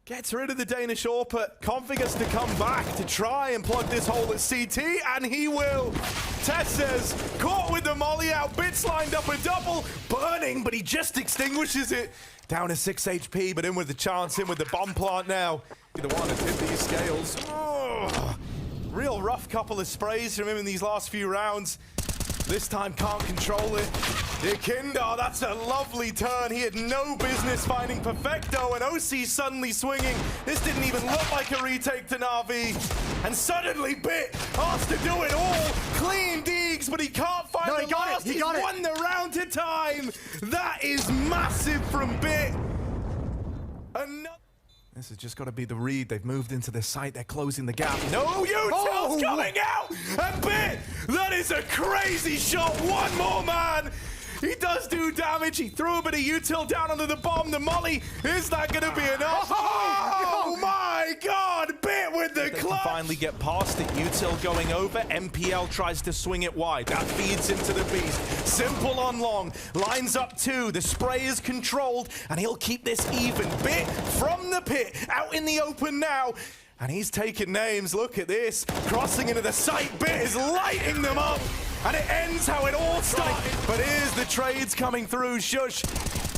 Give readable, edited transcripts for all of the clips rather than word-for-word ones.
Gets rid of the Danish AWP. Configures to come back to try and plug this hole at CT, and he will. Tesses caught with the molly out. Bits lined up a double. Burning, but he just extinguishes it. Down to 6 HP, but in with the chance, in with the bomb plant now. The one to tip these scales. Oh, real rough couple of sprays from him in these last few rounds. This time can't control it. Ikindar, that's a lovely turn. He had no business finding Perfecto, and OC suddenly swinging. This didn't even look like a retake to NaVi. And suddenly Bit asked to do it all. Clean Deegs, but he can't find the last. He's won the round to time. That is massive from Bit. This has just got to be the read. They've moved into the site. They're closing the gap. No, Util's coming out! And Bit, that is a crazy shot. One more, man. He does do damage. He threw a bit of Util down onto the bomb. The molly, is that going to be enough? Oh my God, Bit with the clutch. Finally get past it. Util going over. MPL tries to swing it wide. That feeds into the beast. Simple on long. Lines up 2. The spray is controlled, and he'll keep this even. Bit from the pit, out in the open now. And he's taking names. Look at this. Crossing into the site. Bit is lighting them up. And it ends how it all started. But here's the trades coming through. Shush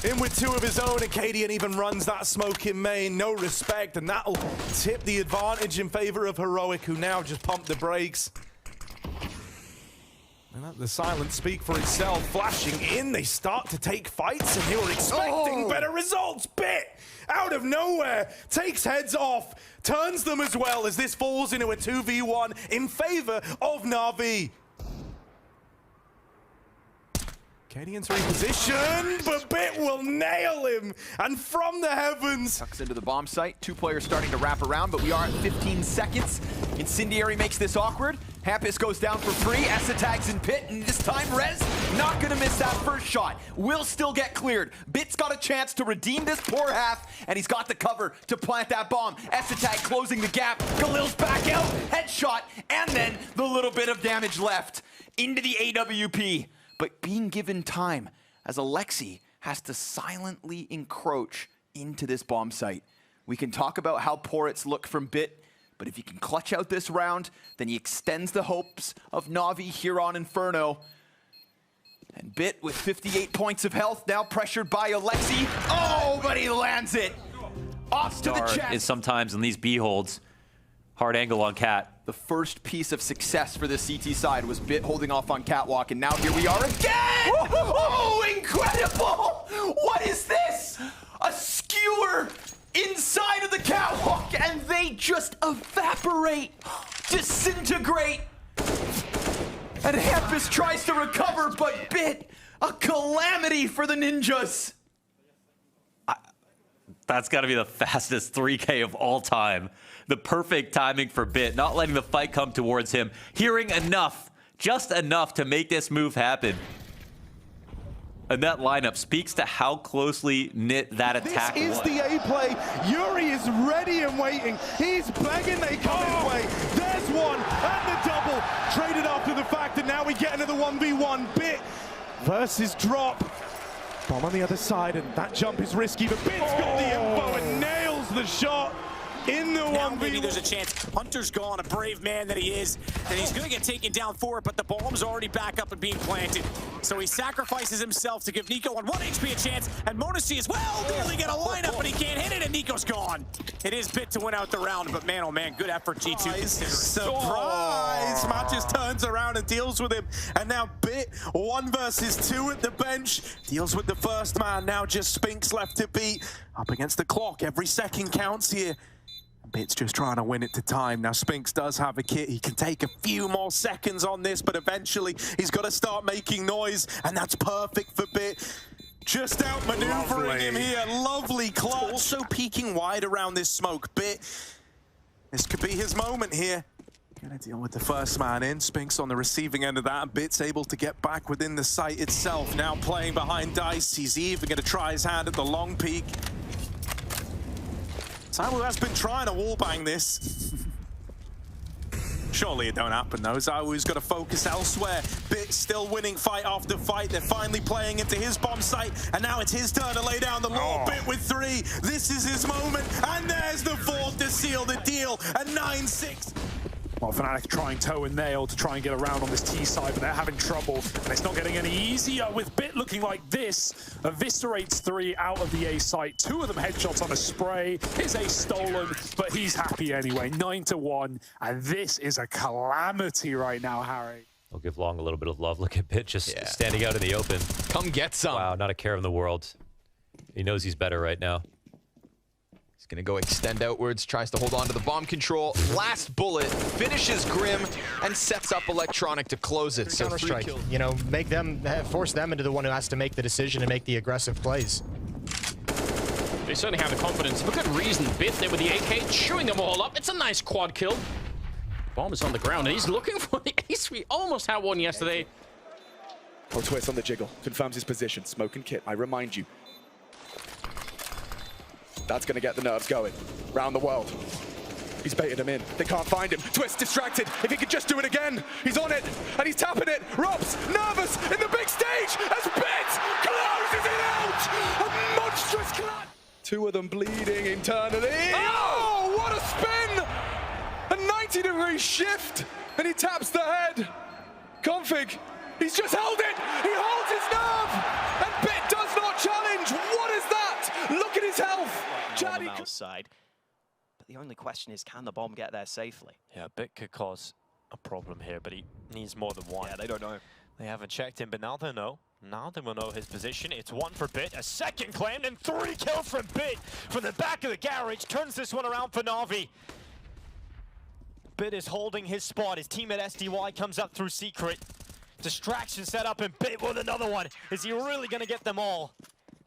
in with 2 of his own. Acadian even runs that smoke in main. No respect. And that'll tip the advantage in favor of Heroic, who now just pumped the brakes. And let the silence speak for itself. Flashing in, they start to take fights, and they were expecting better results. Bit out of nowhere takes heads off, turns them as well as this falls into a 2v1 in favor of NaVi. Acadian's repositioned, but Bit will nail him. And from the heavens. Tucks into the bomb site. 2 players starting to wrap around, but we are at 15 seconds. Incendiary makes this awkward. Hampus goes down for free. Essa tags in pit, and this time Rez not gonna miss that first shot. Will still get cleared. Bit's got a chance to redeem this poor half, and he's got the cover to plant that bomb. Essa tag closing the gap. Khalil's back out. Headshot, and then the little bit of damage left into the AWP. But being given time, as Alexi has to silently encroach into this bomb site. We can talk about how poor it's looked from Bit, but if he can clutch out this round, then he extends the hopes of NaVi here on Inferno. And Bit with 58 points of health, now pressured by Alexi. Oh, but he lands it! Off to the chest! Is sometimes in these B holds, hard angle on Cat. The first piece of success for the CT side was Bit holding off on Catwalk, and now here we are again! Oh, incredible! What is this? A skewer inside of the Catwalk, and they just evaporate, disintegrate. And Hampus tries to recover, but Bit, a calamity for the ninjas. That's got to be the fastest 3K of all time. The perfect timing for Bit, not letting the fight come towards him, hearing enough, just enough to make this move happen. And that lineup speaks to how closely knit that attack was. This is the A play. Yuri is ready and waiting. He's begging they come his way. There's one, and the double. Traded after the fact, and now we get into the 1v1. Bit versus Drop. Bomb on the other side, and that jump is risky, but Bit's got the info and nails the shot in the 1v1. Maybe there's a chance. Hunter's gone, a brave man that he is, and he's going to get taken down for it, but the bomb's already back up and being planted. So he sacrifices himself to give Niko on 1 HP a chance, and Monacy as well. Nearly get a lineup, but he can't hit it, and Niko's gone. It is Bit to win out the round, but man, oh man, good effort, G2. Surprise! Matt just turns around and deals with him, and now Bit 1 versus 2 at the bench. Deals with the first man, now just Spinks left to beat. Up against the clock, every second counts here. Bit's just trying to win it to time. Now Spinks does have a kit. He can take a few more seconds on this, but eventually he's got to start making noise, and that's perfect for Bit. Just outmaneuvering him here. Lovely clutch. Also peeking wide around this smoke. Bit, this could be his moment here. Gonna deal with the first man in. Spinks on the receiving end of that, and Bit's able to get back within the site itself. Now playing behind Dice. He's even gonna try his hand at the long peek. zywoo has been trying to wallbang this. Surely it don't happen though. zywoo's got to focus elsewhere. Bit still winning fight after fight. They're finally playing into his bomb site, and now it's his turn to lay down the law. Bit with 3. This is his moment, and there's the 4th to seal the deal at 9-6. Well, Fnatic trying toe and nail to try and get around on this T side, but they're having trouble. And it's not getting any easier with Bit looking like this. Eviscerates 3 out of the A site. 2 of them headshots on a spray. His ace stolen, but he's happy anyway. 9-1, and this is a calamity right now, Harry. I'll give Long a little bit of love. Look at Bit just standing out in the open. Come get some. Wow, not a care in the world. He knows he's better right now. He's gonna go extend outwards, tries to hold on to the bomb control. Last bullet, finishes Grim, and sets up Electronic to close it. So 3 kills. You know, make them, force them into the one who has to make the decision and make the aggressive plays. They certainly have the confidence. For good reason. Bit there with the AK, chewing them all up. It's a nice quad kill. Bomb is on the ground, and he's looking for the ace. We almost had one yesterday. Oh, Twist on the jiggle. Confirms his position. Smoke and Kit, I remind you. That's going to get the nerves going. Round the world. He's baited him in. They can't find him. Twist distracted. If he could just do it again. He's on it, and he's tapping it. Rob's nervous in the big stage as Bit closes it out. A monstrous collapse. 2 of them bleeding internally. Oh, what a spin! A 90-degree shift, and he taps the head. Config, he's just held it. He holds his nerve, and Bit does not challenge. What is that? Look at his health. On the mouse side. But the only question is, can the bomb get there safely? Yeah, Bit could cause a problem here, but he needs more than one. Yeah, they don't know. They haven't checked him, but now they know. Now they will know his position. It's 1 for Bit, a second claimed, and 3 kills from Bit from the back of the garage. Turns this one around for Navi. Bit is holding his spot. His teammate SDY comes up through secret. Distraction set up, and Bit with another one. Is he really going to get them all?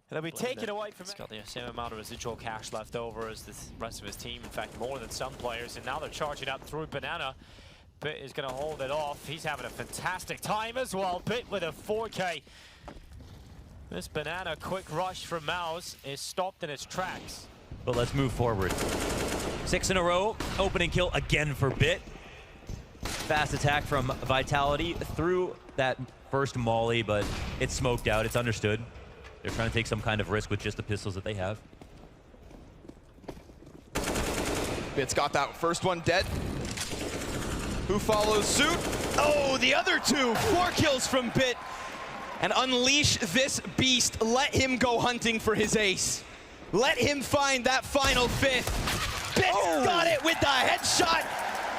They'll be taken away from him. He's got the same amount of residual cash left over as the rest of his team. In fact, more than some players. And now they're charging up through Banana. Bit is going to hold it off. He's having a fantastic time as well. Bit with a 4K. This Banana quick rush from Mouse is stopped in its tracks. But let's move forward. 6 in a row. Opening kill again for Bit. Fast attack from Vitality through that first molly, but it's smoked out. It's understood. They're trying to take some kind of risk with just the pistols that they have. Bit's got that first one dead. Who follows suit? Oh, the other 2. 4 kills from Bit. And unleash this beast. Let him go hunting for his ace. Let him find that final 5th. Bit's got it with the headshot.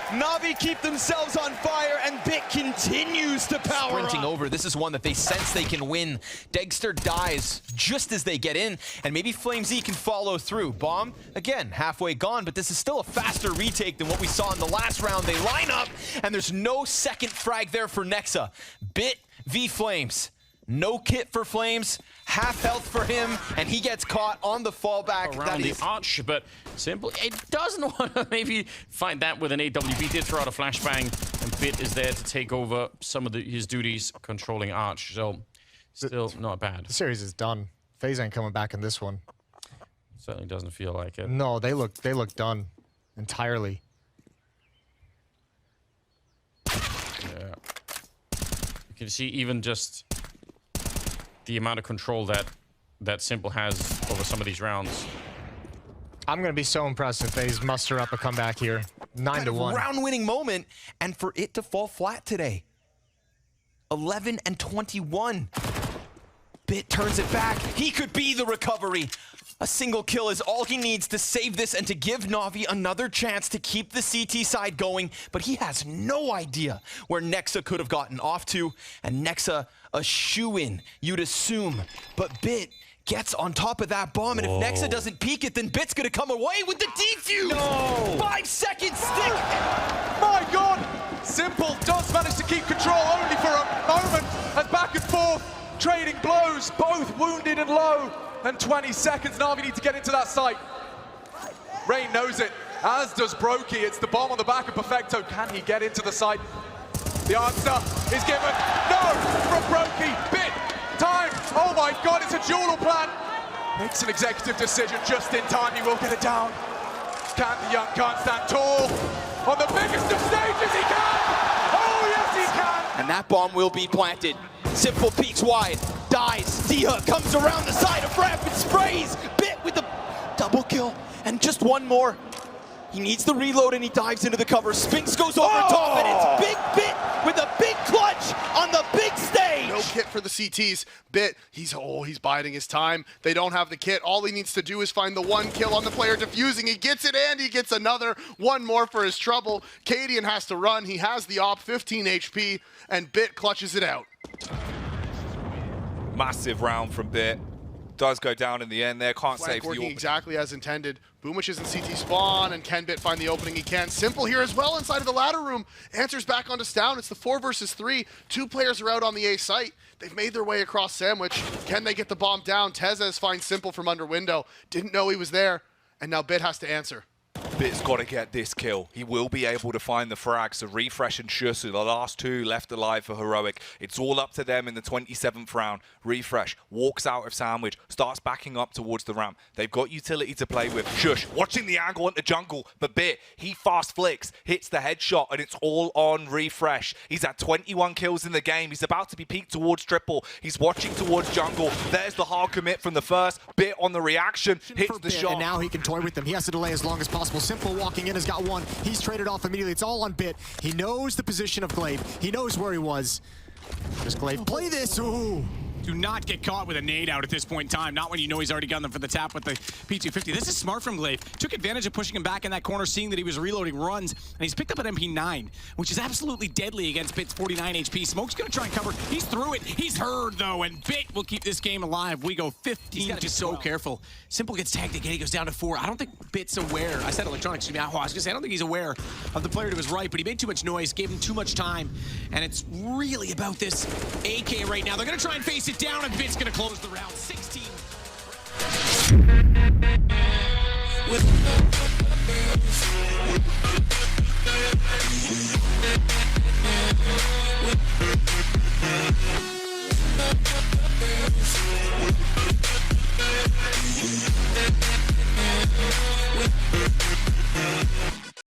Navi keep themselves on fire, and Bit continues to power Sprinting up. Over. This is one that they sense they can win. Degster dies just as they get in, and maybe FlameZ can follow through. Bomb, again, halfway gone, but this is still a faster retake than what we saw in the last round. They line up, and there's no second frag there for Nexa. Bit v Flames. No kit for Flames, half health for him, and he gets caught on the fallback. Around the arch, but simple. It doesn't want to maybe find that with an AWP. Did throw out a flashbang, and Bit is there to take over some of his duties controlling arch. So still not bad. The series is done. FaZe ain't coming back in this one. Certainly doesn't feel like it. No, they look done entirely. Yeah. You can see even just the amount of control that Simple has over some of these rounds. I'm going to be so impressed if FaZe muster up a comeback here. 9-1. Round-winning moment, and for it to fall flat today. 11-21. Bit turns it back. He could be the recovery. A single kill is all he needs to save this and to give Navi another chance to keep the CT side going, but he has no idea where Nexa could have gotten off to, and Nexa a shoe-in, you'd assume, but Bit gets on top of that bomb, and if Nexa doesn't peek it, then Bit's gonna come away with the defuse! No! 5 seconds stick! My God! Simple does manage to keep control only for a moment, and back and forth, trading blows, both wounded and low. And 20 seconds, Navi need to get into that site. Rain knows it, as does Brokey. It's the bomb on the back of Perfecto. Can he get into the site? The answer is given. No, from Brokey. Bit, time. Oh my God, it's a dual plan. Makes an executive decision just in time. He will get it down. The young can't stand tall. on the biggest of stages he can! Oh, yes, he can! And that bomb will be planted. Simple peeks wide, dies. D-Hook comes around the side of Ramp and sprays. Bit with the double kill, and just one more. He needs the reload and he dives into the cover. Spinks goes over top, and it's Big Bit with a big clutch on the big stage. No kit for the CTs. Bit, he's biding his time. They don't have the kit. All he needs to do is find the one kill on the player defusing. He gets it and he gets another. One more for his trouble. Cadian has to run. He has the op, 15 HP, and Bit clutches it out. Massive round from Bit. Does go down in the end there. Can't Flank save the working orb. exactly as intended. Boomich is in CT spawn, and can Bit find the opening he can. Simple here as well inside of the ladder room. Answers back onto Stown. It's the 4 versus 3. 2 players are out on the A site. They've made their way across Sandwich. Can they get the bomb down? Tezes finds Simple from under window. Didn't know he was there, and now Bit has to answer. Bit's got to get this kill. He will be able to find the frags. So Refresh and Shusu, the last 2 left alive for Heroic. It's all up to them in the 27th round. Refresh walks out of Sandwich, starts backing up towards the ramp. They've got utility to play with. Shush, watching the angle into jungle. But Bit, he fast flicks, hits the headshot, and it's all on Refresh. He's at 21 kills in the game. He's about to be peaked towards triple. He's watching towards jungle. There's the hard commit from the first. Bit on the reaction, hits the shot. And now he can toy with them. He has to delay as long as possible. Simple walking in has got one. He's traded off immediately. It's all on Bit. He knows the position of Glaive. He knows where he was. Does Glaive play this? Ooh. Do not get caught with a nade out at this point in time. Not when you know he's already gotten them for the tap with the P250. This is smart from Glaive. Took advantage of pushing him back in that corner, seeing that he was reloading runs, and he's picked up an MP9, which is absolutely deadly against Bit's 49 HP. Smoke's gonna try and cover. He's through it. He's heard, though, and Bit will keep this game alive. We go 15. Just so careful. Simple gets tagged again. He goes down to 4. I don't think Bit's aware. I said electronics. I was gonna say, I don't think he's aware of the player to his right, but he made too much noise, gave him too much time, and it's really about this AK right now. They're gonna try and face it down, and Bit's gonna close the round. 16.